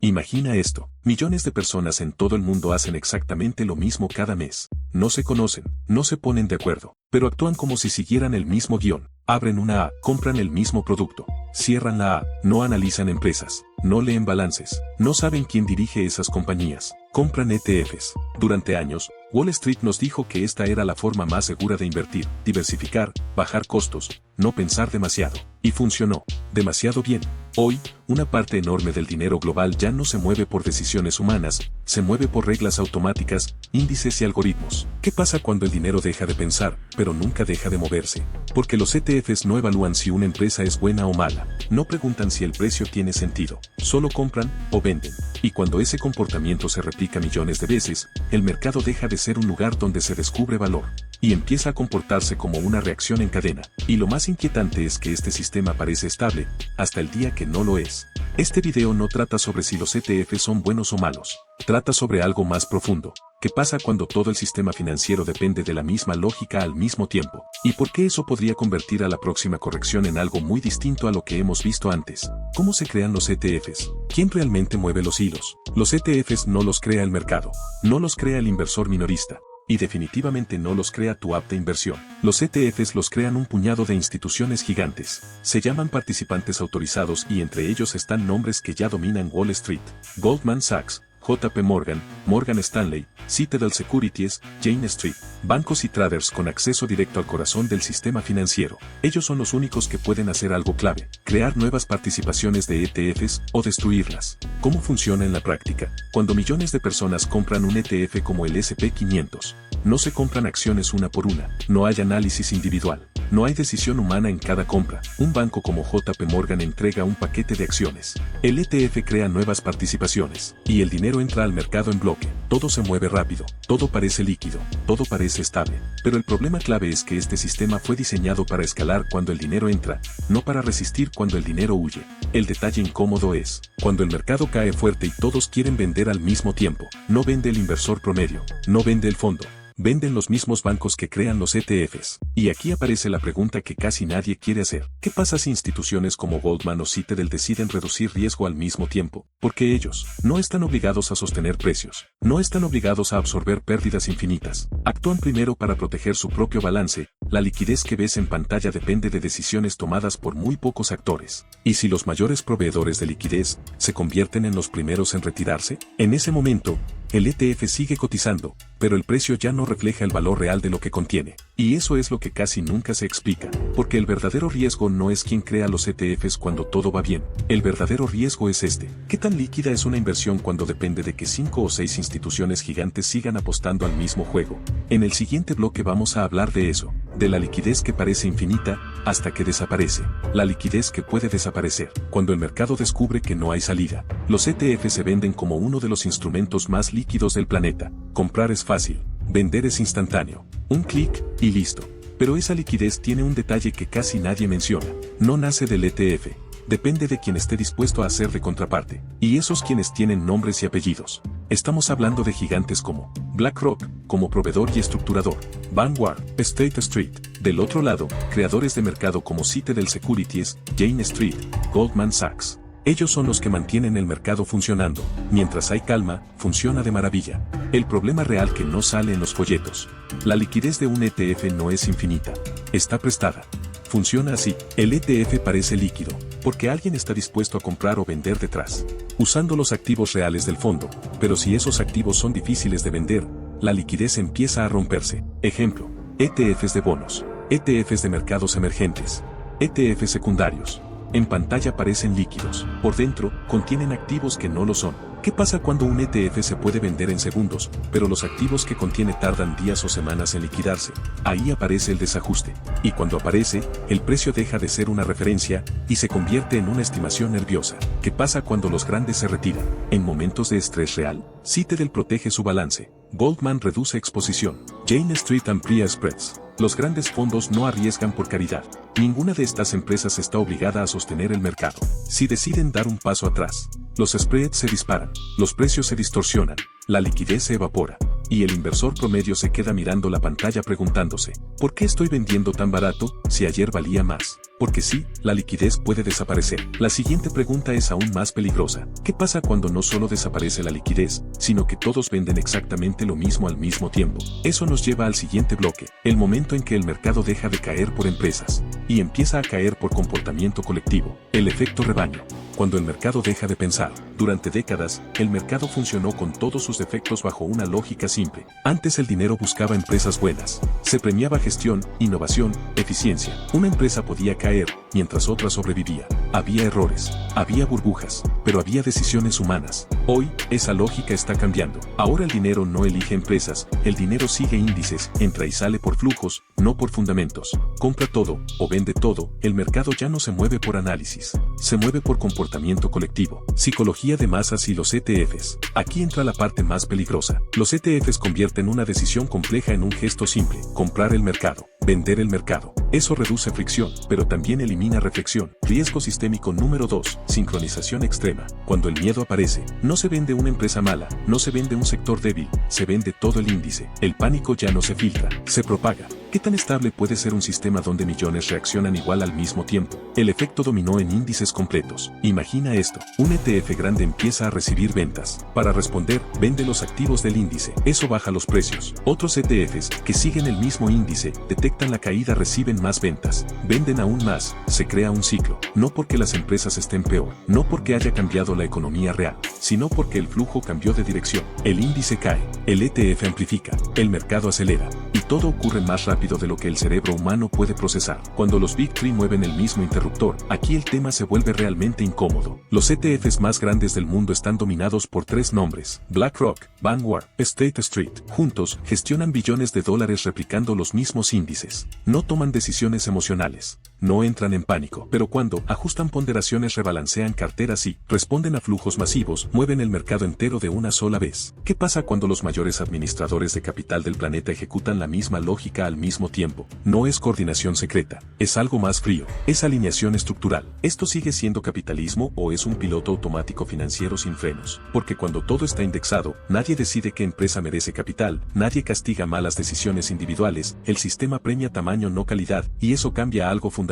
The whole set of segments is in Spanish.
Imagina esto, millones de personas en todo el mundo hacen exactamente lo mismo cada mes. No se conocen, no se ponen de acuerdo, pero actúan como si siguieran el mismo guión. Abren una A, compran el mismo producto, cierran la A, no analizan empresas, no leen balances, no saben quién dirige esas compañías, compran ETFs. Durante años, Wall Street nos dijo que esta era la forma más segura de invertir, diversificar, bajar costos, no pensar demasiado. Y funcionó, demasiado bien. Hoy, una parte enorme del dinero global ya no se mueve por decisiones humanas, se mueve por reglas automáticas, índices y algoritmos. ¿Qué pasa cuando el dinero deja de pensar, pero nunca deja de moverse? Porque los ETFs no evalúan si una empresa es buena o mala, no preguntan si el precio tiene sentido, solo compran o venden. Y cuando ese comportamiento se replica millones de veces, el mercado deja de ser un lugar donde se descubre valor, y empieza a comportarse como una reacción en cadena. Y lo más inquietante es que este sistema parece estable, hasta el día que no lo es. Este video no trata sobre si los ETFs son buenos o malos, trata sobre algo más profundo. ¿Qué pasa cuando todo el sistema financiero depende de la misma lógica al mismo tiempo? ¿Y por qué eso podría convertir a la próxima corrección en algo muy distinto a lo que hemos visto antes? ¿Cómo se crean los ETFs? ¿Quién realmente mueve los hilos? Los ETFs no los crea el mercado, no los crea el inversor minorista. Y definitivamente no los crea tu app de inversión. Los ETFs los crean un puñado de instituciones gigantes. Se llaman participantes autorizados y entre ellos están nombres que ya dominan Wall Street: Goldman Sachs, JP Morgan, Morgan Stanley, Citadel Securities, Jane Street, bancos y traders con acceso directo al corazón del sistema financiero. Ellos son los únicos que pueden hacer algo clave: crear nuevas participaciones de ETFs o destruirlas. ¿Cómo funciona en la práctica? Cuando millones de personas compran un ETF como el S&P 500, no se compran acciones una por una, no hay análisis individual, no hay decisión humana en cada compra. Un banco como JP Morgan entrega un paquete de acciones. El ETF crea nuevas participaciones, y el dinero entra al mercado en bloque. Todo se mueve rápido, todo parece líquido, todo parece estable. Pero el problema clave es que este sistema fue diseñado para escalar cuando el dinero entra, no para resistir cuando el dinero huye. El detalle incómodo es, cuando el mercado cae fuerte y todos quieren vender al mismo tiempo, no vende el inversor promedio, no vende el fondo. Venden los mismos bancos que crean los ETFs. Y aquí aparece la pregunta que casi nadie quiere hacer. ¿Qué pasa si instituciones como Goldman o Citadel deciden reducir riesgo al mismo tiempo? Porque ellos no están obligados a sostener precios, no están obligados a absorber pérdidas infinitas. Actúan primero para proteger su propio balance. La liquidez que ves en pantalla depende de decisiones tomadas por muy pocos actores. ¿Y si los mayores proveedores de liquidez se convierten en los primeros en retirarse? En ese momento, el ETF sigue cotizando, pero el precio ya no refleja el valor real de lo que contiene. Y eso es lo que casi nunca se explica, porque el verdadero riesgo no es quien crea los ETFs cuando todo va bien. El verdadero riesgo es este: ¿qué tan líquida es una inversión cuando depende de que 5 o 6 instituciones gigantes sigan apostando al mismo juego? En el siguiente bloque vamos a hablar de eso, de la liquidez que parece infinita, hasta que desaparece. La liquidez que puede desaparecer, cuando el mercado descubre que no hay salida. Los ETFs se venden como uno de los instrumentos más líquidos del planeta. Comprar es fácil, vender es instantáneo. Un clic, y listo. Pero esa liquidez tiene un detalle que casi nadie menciona. No nace del ETF. Depende de quien esté dispuesto a hacer de contraparte. Y esos quienes tienen nombres y apellidos. Estamos hablando de gigantes como BlackRock, como proveedor y estructurador, Vanguard, State Street. Del otro lado, creadores de mercado como Citadel Securities, Jane Street, Goldman Sachs. Ellos son los que mantienen el mercado funcionando. Mientras hay calma, funciona de maravilla. El problema real que no sale en los folletos. La liquidez de un ETF no es infinita. Está prestada. Funciona así: el ETF parece líquido, porque alguien está dispuesto a comprar o vender detrás, usando los activos reales del fondo. Pero si esos activos son difíciles de vender, la liquidez empieza a romperse. Ejemplo: ETFs de bonos, ETFs de mercados emergentes, ETFs secundarios. En pantalla parecen líquidos, por dentro, contienen activos que no lo son. ¿Qué pasa cuando un ETF se puede vender en segundos, pero los activos que contiene tardan días o semanas en liquidarse? Ahí aparece el desajuste. Y cuando aparece, el precio deja de ser una referencia, y se convierte en una estimación nerviosa. ¿Qué pasa cuando los grandes se retiran? En momentos de estrés real, Citadel protege su balance, Goldman reduce exposición, Jane Street amplía spreads. Los grandes fondos no arriesgan por caridad. Ninguna de estas empresas está obligada a sostener el mercado. Si deciden dar un paso atrás, los spreads se disparan, los precios se distorsionan, la liquidez se evapora. y el inversor promedio se queda mirando la pantalla preguntándose, ¿por qué estoy vendiendo tan barato si ayer valía más? Porque sí, la liquidez puede desaparecer. La siguiente pregunta es aún más peligrosa. ¿Qué pasa cuando no solo desaparece la liquidez, sino que todos venden exactamente lo mismo al mismo tiempo? Eso nos lleva al siguiente bloque, el momento en que el mercado deja de caer por empresas y empieza a caer por comportamiento colectivo, el efecto rebaño. Cuando el mercado deja de pensar. Durante décadas, el mercado funcionó con todos sus efectos bajo una lógica simple. Antes el dinero buscaba empresas buenas. Se premiaba gestión, innovación, eficiencia. Una empresa podía caer, mientras otra sobrevivía. Había errores, había burbujas, pero había decisiones humanas. Hoy, esa lógica está cambiando. Ahora el dinero no elige empresas, el dinero sigue índices, entra y sale por flujos, no por fundamentos. Compra todo, o vende todo, el mercado ya no se mueve por análisis. Se mueve por comportamiento colectivo, psicología de masas y los ETFs. Aquí entra la parte más peligrosa. Los ETFs convierten una decisión compleja en un gesto simple, comprar el mercado, vender el mercado. Eso reduce fricción, pero también elimina reflexión. Riesgo sistémico número 2, sincronización extrema. Cuando el miedo aparece, no se vende una empresa mala, no se vende un sector débil, se vende todo el índice. El pánico ya no se filtra, se propaga. ¿Qué tan estable puede ser un sistema donde millones reaccionan igual al mismo tiempo? El efecto dominó en índices completos. Imagina esto, un ETF grande empieza a recibir ventas. Para responder, vende los activos del índice. Eso baja los precios. Otros ETFs, que siguen el mismo índice, detectan la caída, reciben más ventas. Venden aún más, se crea un ciclo. No porque las empresas estén peor, no porque haya cambiado la economía real, sino porque el flujo cambió de dirección. El índice cae, el ETF amplifica, el mercado acelera, y todo ocurre más rápido de lo que el cerebro humano puede procesar. Cuando los Big Three mueven el mismo interruptor, aquí el tema se vuelve realmente incómodo. Los ETFs más grandes del mundo están dominados por tres nombres: BlackRock, Vanguard, State Street. Juntos, gestionan billones de dólares replicando los mismos índices. No toman decisiones emocionales. No entran en pánico, pero cuando ajustan ponderaciones, rebalancean carteras y responden a flujos masivos, mueven el mercado entero de una sola vez. ¿Qué pasa cuando los mayores administradores de capital del planeta ejecutan la misma lógica al mismo tiempo? No es coordinación secreta, es algo más frío, es alineación estructural. ¿Esto sigue siendo capitalismo o es un piloto automático financiero sin frenos? Porque cuando todo está indexado, nadie decide qué empresa merece capital, nadie castiga malas decisiones individuales, el sistema premia tamaño no calidad, y eso cambia algo fundamental.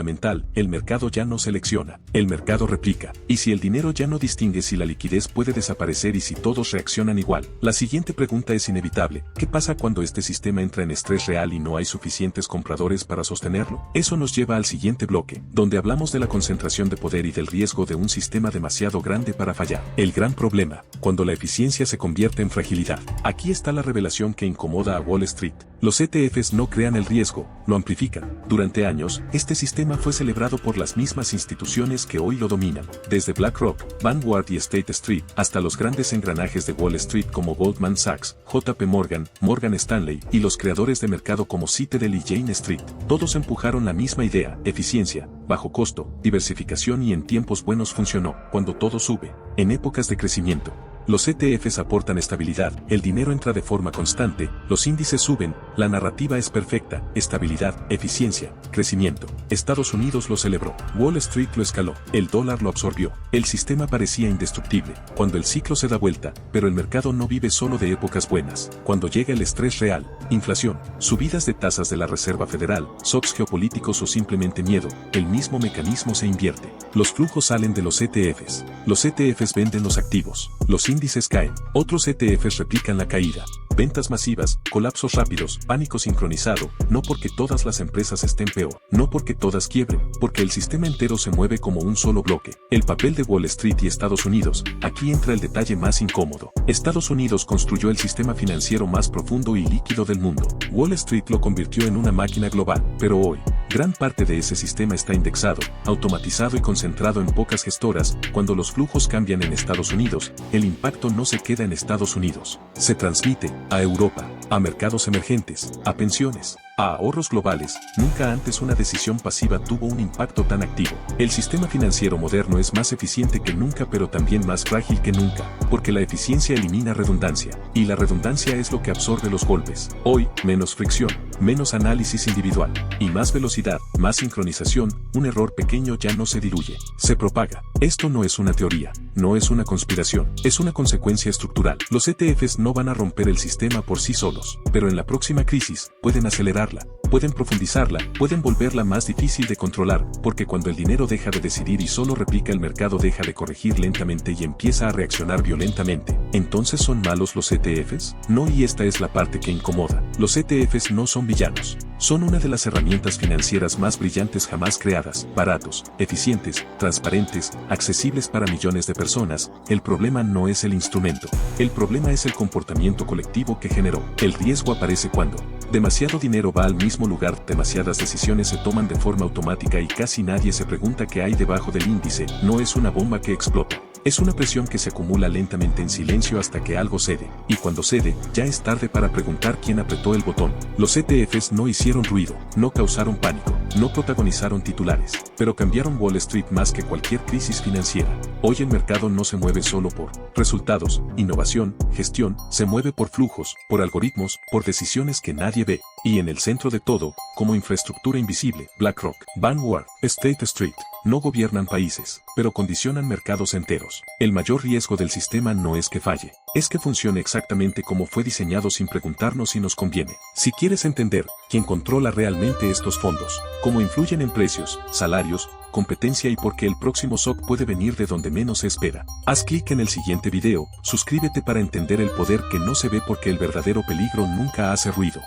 El mercado ya no selecciona, el mercado replica. Y si el dinero ya no distingue si la liquidez puede desaparecer y si todos reaccionan igual, la siguiente pregunta es inevitable: ¿qué pasa cuando este sistema entra en estrés real y no hay suficientes compradores para sostenerlo? Eso nos lleva al siguiente bloque, donde hablamos de la concentración de poder y del riesgo de un sistema demasiado grande para fallar. El gran problema, cuando la eficiencia se convierte en fragilidad. Aquí está la revelación que incomoda a Wall Street. Los ETFs no crean el riesgo, lo amplifican. Durante años, este sistema fue celebrado por las mismas instituciones que hoy lo dominan, desde BlackRock, Vanguard y State Street, hasta los grandes engranajes de Wall Street como Goldman Sachs, JP Morgan, Morgan Stanley, y los creadores de mercado como Citadel y Jane Street. Todos empujaron la misma idea: eficiencia, bajo costo, diversificación, y en tiempos buenos funcionó. Cuando todo sube, en épocas de crecimiento, los ETFs aportan estabilidad, el dinero entra de forma constante, los índices suben, la narrativa es perfecta: estabilidad, eficiencia, crecimiento. Estados Unidos lo celebró, Wall Street lo escaló, el dólar lo absorbió, el sistema parecía indestructible. Cuando el ciclo se da vuelta, pero el mercado no vive solo de épocas buenas. Cuando llega el estrés real, inflación, subidas de tasas de la Reserva Federal, shocks geopolíticos o simplemente miedo, el mismo mecanismo se invierte. Los flujos salen de los ETFs. Los ETFs venden los activos. Los índices caen. Otros ETFs replican la caída. Ventas masivas, colapsos rápidos, pánico sincronizado, no porque todas las empresas estén peor, no porque todas quiebren, porque el sistema entero se mueve como un solo bloque. El papel de Wall Street y Estados Unidos. Aquí entra el detalle más incómodo. Estados Unidos construyó el sistema financiero más profundo y líquido del mundo. Wall Street lo convirtió en una máquina global, pero hoy, gran parte de ese sistema está indexado, automatizado y concentrado en pocas gestoras. Cuando los flujos cambian en Estados Unidos, el impacto no se queda en Estados Unidos. Se transmite a Europa, a mercados emergentes, a pensiones, A ahorros globales, nunca antes una decisión pasiva tuvo un impacto tan activo. El sistema financiero moderno es más eficiente que nunca, pero también más frágil que nunca, porque la eficiencia elimina redundancia, y la redundancia es lo que absorbe los golpes. Hoy, menos fricción, menos análisis individual, y más velocidad, más sincronización. Un error pequeño ya no se diluye, se propaga. Esto no es una teoría, no es una conspiración, es una consecuencia estructural. Los ETFs no van a romper el sistema por sí solos, pero en la próxima crisis, pueden acelerarla, pueden profundizarla, pueden volverla más difícil de controlar, porque cuando el dinero deja de decidir y solo replica, el mercado deja de corregir lentamente y empieza a reaccionar violentamente. ¿Entonces son malos los ETFs? No, y esta es la parte que incomoda. Los ETFs no son villanos. Son una de las herramientas financieras más brillantes jamás creadas, baratos, eficientes, transparentes, accesibles para millones de personas. El problema no es el instrumento. El problema es el comportamiento colectivo que generó. El riesgo aparece cuando demasiado dinero va al mismo lugar, demasiadas decisiones se toman de forma automática y casi nadie se pregunta qué hay debajo del índice. No es una bomba que explota. Es una presión que se acumula lentamente en silencio hasta que algo cede, y cuando cede, ya es tarde para preguntar quién apretó el botón. Los ETFs no hicieron ruido, no causaron pánico, no protagonizaron titulares, pero cambiaron Wall Street más que cualquier crisis financiera. Hoy el mercado no se mueve solo por resultados, innovación, gestión, se mueve por flujos, por algoritmos, por decisiones que nadie ve. Y en el centro de todo, como infraestructura invisible, BlackRock, Vanguard, State Street, no gobiernan países, pero condicionan mercados enteros. El mayor riesgo del sistema no es que falle, es que funcione exactamente como fue diseñado sin preguntarnos si nos conviene. Si quieres entender quién controla realmente estos fondos, cómo influyen en precios, salarios, competencia y por qué el próximo shock puede venir de donde menos se espera, haz clic en el siguiente video, suscríbete para entender el poder que no se ve, porque el verdadero peligro nunca hace ruido.